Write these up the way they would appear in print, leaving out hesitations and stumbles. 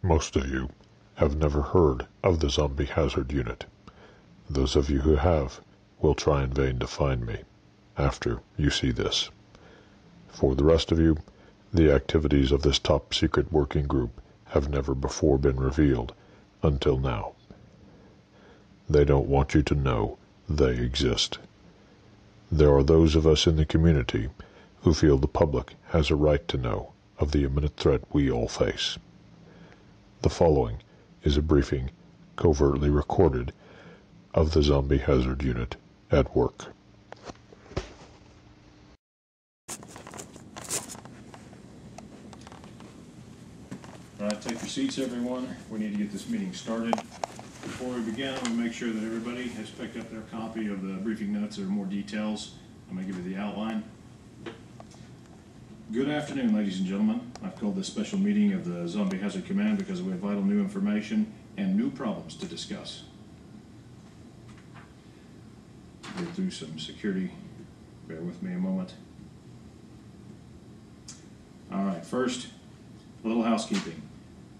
Most of you have never heard of the Zombie Hazard Unit. Those of you who have will try in vain to find me after you see this. For the rest of you, the activities of this top-secret working group have never before been revealed until now. They don't want you to know they exist. There are those of us in the community who feel the public has a right to know of the imminent threat we all face. The following is a briefing, covertly recorded, of the Zombie Hazard Unit at work. All right, take your seats, everyone. We need to get this meeting started. Before we begin, I want to make sure that everybody has picked up their copy of the briefing notes. There are more details. I'm going to give you the outline. Good afternoon, ladies and gentlemen. I've called this special meeting of the Zombie Hazard Command because we have vital new information and new problems to discuss. Go through some security. Bear with me a moment. All right, first, a little housekeeping.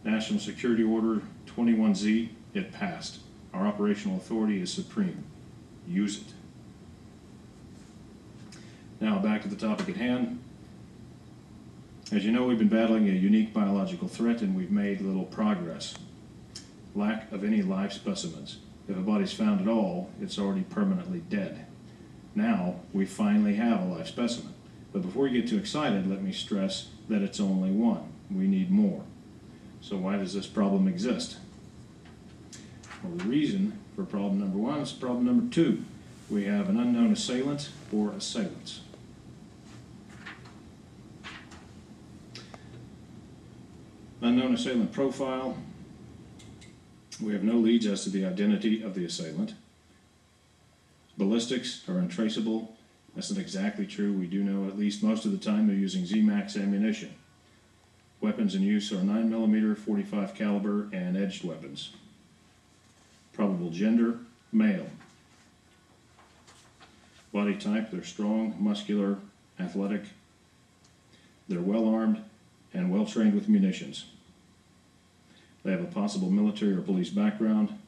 National Security Order 21Z, it passed. Our operational authority is supreme. Use it. Now back to the topic at hand. As you know, we've been battling a unique biological threat and we've made little progress. Lack of any live specimens. If a body's found at all, it's already permanently dead. Now, we finally have a live specimen. But before you get too excited, let me stress that it's only one. We need more. So why does this problem exist? Well, the reason for problem number one is problem number two. We have an unknown assailant or assailants. Unknown assailant profile. We have no leads as to the identity of the assailant. Ballistics are untraceable. That's not exactly true. We do know at least most of the time they're using Z-Max ammunition. Weapons in use are 9mm, .45 caliber, and edged weapons. Probable gender, male. Body type, they're strong, muscular, athletic. They're well armed and well trained with munitions. They have a possible military or police background,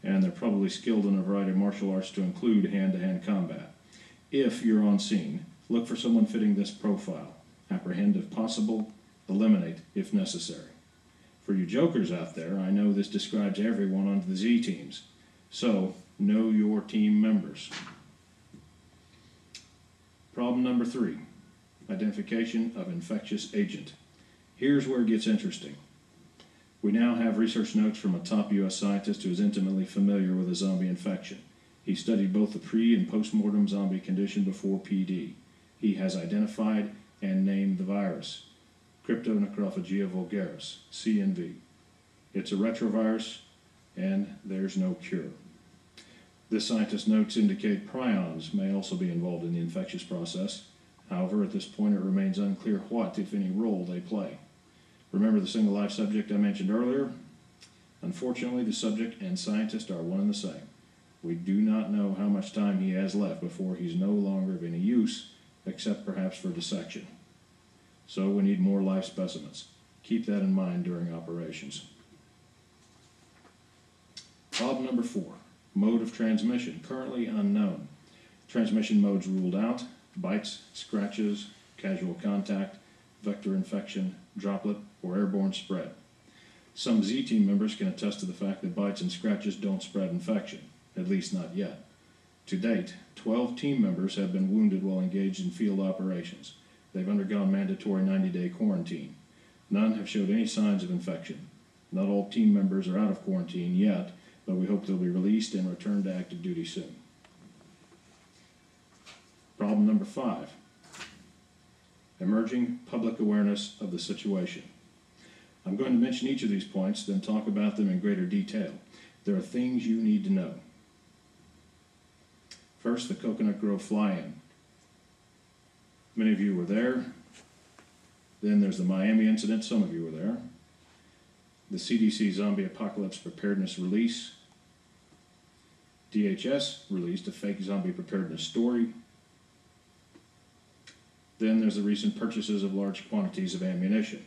and they're probably skilled in a variety of martial arts to include hand-to-hand combat. If you're on scene, look for someone fitting this profile. Apprehend if possible, eliminate if necessary. For you jokers out there, I know this describes everyone on the Z teams, so know your team members. Problem number three, identification of infectious agent. Here's where it gets interesting. We now have research notes from a top U.S. scientist who is intimately familiar with a zombie infection. He studied both the pre- and post-mortem zombie condition before PD. He has identified and named the virus, Cryptonecrophagia vulgaris, CNV. It's a retrovirus, and there's no cure. This scientist's notes indicate prions may also be involved in the infectious process. However, at this point it remains unclear what, if any, role they play. Remember the single live subject I mentioned earlier? Unfortunately, the subject and scientist are one and the same. We do not know how much time he has left before he's no longer of any use, except perhaps for dissection. So we need more live specimens. Keep that in mind during operations. Problem number four, mode of transmission, currently unknown. Transmission modes ruled out: bites, scratches, casual contact, vector infection, droplet, or airborne spread. Some Z team members can attest to the fact that bites and scratches don't spread infection, at least not yet. To date, 12 team members have been wounded while engaged in field operations. They've undergone mandatory 90-day quarantine. None have showed any signs of infection. Not all team members are out of quarantine yet, but we hope they'll be released and return to active duty soon. Problem number five, emerging public awareness of the situation. I'm going to mention each of these points, then talk about them in greater detail. There are things you need to know. First, the Coconut Grove fly-in. Many of you were there. Then there's the Miami incident. Some of you were there. The CDC Zombie Apocalypse Preparedness Release. DHS released a fake zombie preparedness story. Then there's the recent purchases of large quantities of ammunition.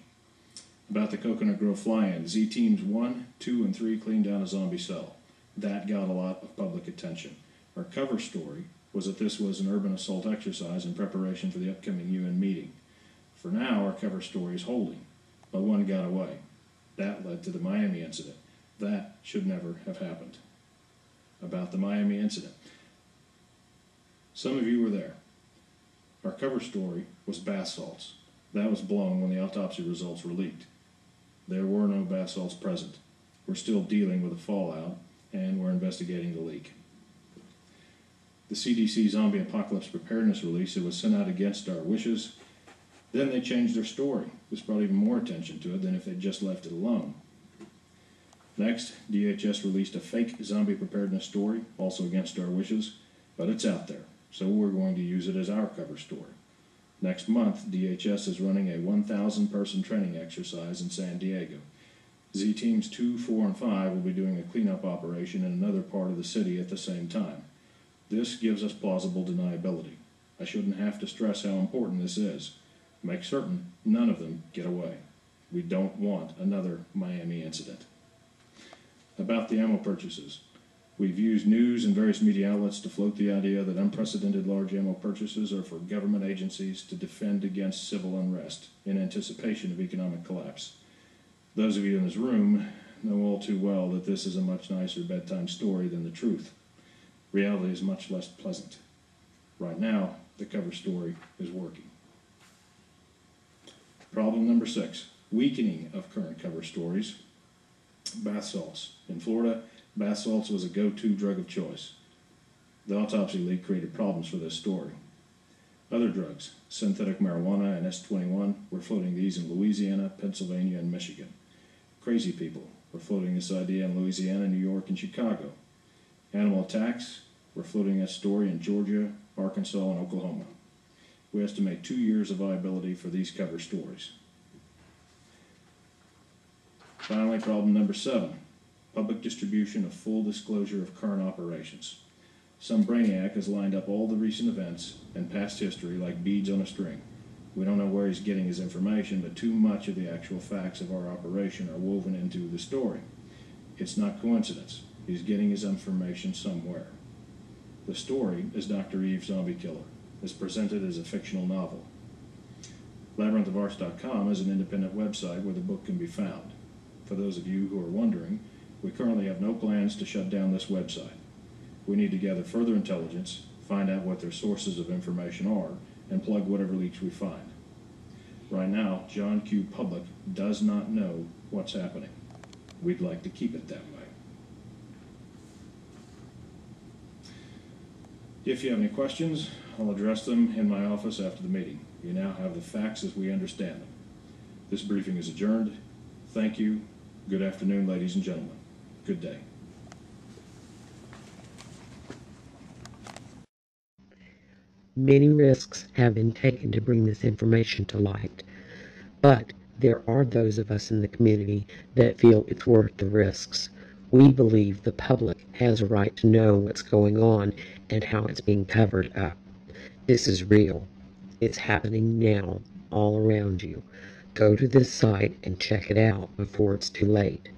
About the Coconut Grove fly-in, Z Teams 1, 2, and 3 cleaned down a zombie cell. That got a lot of public attention. Our cover story was that this was an urban assault exercise in preparation for the upcoming UN meeting. For now, our cover story is holding, but one got away. That led to the Miami incident. That should never have happened. About the Miami incident. Some of you were there. Our cover story was bath salts. That was blown when the autopsy results were leaked. There were no bath salts present. We're still dealing with the fallout, and we're investigating the leak. The CDC Zombie Apocalypse Preparedness release, it was sent out against our wishes. Then they changed their story. This brought even more attention to it than if they'd just left it alone. Next, DHS released a fake zombie preparedness story, also against our wishes, but it's out there, so we're going to use it as our cover story. Next month, DHS is running a 1,000-person training exercise in San Diego. Z Teams 2, 4, and 5 will be doing a cleanup operation in another part of the city at the same time. This gives us plausible deniability. I shouldn't have to stress how important this is. Make certain none of them get away. We don't want another Miami incident. About the ammo purchases. We've used news and various media outlets to float the idea that unprecedented large ammo purchases are for government agencies to defend against civil unrest in anticipation of economic collapse. Those of you in this room know all too well that this is a much nicer bedtime story than the truth. Reality is much less pleasant. Right now, the cover story is working. Problem number 6, weakening of current cover stories. Bath salts. In Florida, bath salts was a go-to drug of choice. The autopsy leak created problems for this story. Other drugs, synthetic marijuana and S21, were floating these in Louisiana, Pennsylvania, and Michigan. Crazy people were floating this idea in Louisiana, New York, and Chicago. Animal attacks were floating this story in Georgia, Arkansas, and Oklahoma. We estimate 2 years of viability for these cover stories. Finally, problem number 7, public distribution of full disclosure of current operations. Some brainiac has lined up all the recent events and past history like beads on a string. We don't know where he's getting his information, but too much of the actual facts of our operation are woven into the story. It's not coincidence. He's getting his information somewhere. The story is Dr. Eve's Zombie Killer. It's presented as a fictional novel. LabyrinthOfArts.com is an independent website where the book can be found. For those of you who are wondering, we currently have no plans to shut down this website. We need to gather further intelligence, find out what their sources of information are, and plug whatever leaks we find. Right now, John Q. Public does not know what's happening. We'd like to keep it that way. If you have any questions, I'll address them in my office after the meeting. You now have the facts as we understand them. This briefing is adjourned. Thank you. Good afternoon, ladies and gentlemen. Good day. Many risks have been taken to bring this information to light, but there are those of us in the community that feel it's worth the risks. We believe the public has a right to know what's going on and how it's being covered up. This is real. It's happening now, all around you. Go to this site and check it out before it's too late,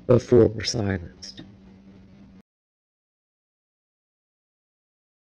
before we're silenced.